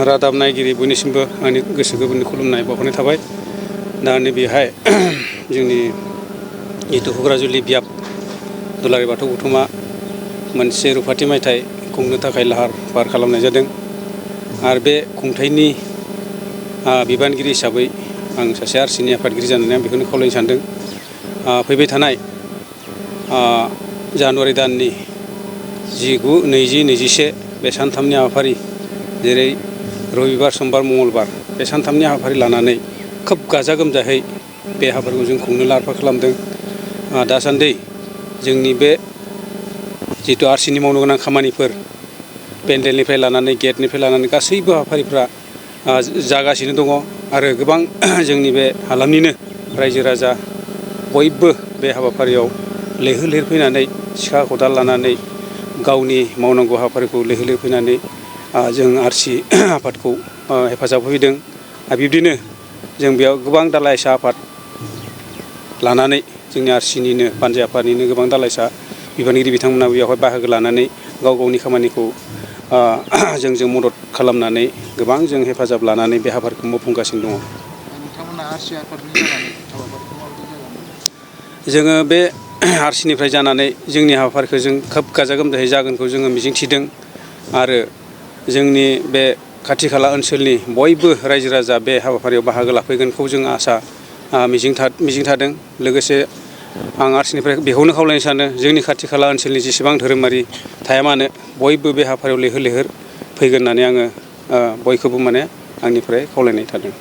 रादाब नायगिरि बयनिसिमबो आंनि गोसो गोरबोनि खुलुमनाय बावहरनाय थाबाय। दा नैबेहाय जोंनि जिथु हुग्राजुलि बियाब दुलाराय बाथौ गौथुमा मोनसे रुफाथि मायथाइ खुंनो थाखाय लाहार फाहार खालामनाय जादों। आरो बे खुंथायनि बिबानगिरि हिसाबै आं सासे आरसिनि आफादगिरि जानानै आं बेखौनो खावलायनो सानदों। फैबाय थानाय जानुवारि दाननि 19, 20, 21 बे सानथामनि हाबाफारि, जेरै रबिबार, समबार, मंगलबार बे सानथामनि हाबाफारि लानानै खोब गाजा गोमजायै बे हाबाफारिखौ जों खुंनो लाहार फाहार खालामदों। दासान्दि जोंनि बे जिथु आरसिनि मावनो गोनां खामानिफोर, पेन्डेलनिफ्राय लानानै गेटनिफ्राय लानानै गासैबो हाबाफारिफ्रा जागासिनो दङ। आरो गोबां जोंनि बे हालामनिनो रायजो राजा बयबो बे हाबाफारियाव लैहोर लैहोर फैनानै सिखा खदाल लानानै गावनि मावनांगौ हाबाफारिखौ लैहोर लैहोर फैनानै जों आरसि आफादखौ हेफाजाब होफैदों। आरो बिब्दिनो जों बेयाव गोबां दालाइसा आफाद लानानै जोंनि आरसिनिनो पानजाय आफादनिनो गोबां दालाइसा बिबानगिरि बिथांमोना बेवहाय बाहागो लानानै गाव गावनि खामानिखौ जोंजों मदद खालामनानै गोबां जों हेफाजाब लानानै बे हाबाफारिखौ मावफुंगासिनो दङ। नोंथांमोना आरसि आफादनि जानानै हाबाफारिखौ माबायदि जागोन? जोङो बे आरसिनिफ्राय जानानै जोंनि हाबाफारिखौ जों खोब गाजा गोमजायै जागोनखौ जोङो मिजिंथिदों। आरो जोंनि बे खाथि खाला ओनसोलनि बयबो रायजो राजा बे हाबाफारियाव बाहागो लाफैगोनखौ जों आसा मिजिं थादों। लोगोसे आं आरसिनिफ्राय बेखौनो खावलायनो सानो, जोंनि खाथि खाला ओनसोलनि जेसेबां धोरोमारि थाया मानो बयबो बे हाबाफारियाव लैहोर लैहोर फैगोन होननानै आङो बयखौबो आंनिफ्राय खावलायनाय थादों।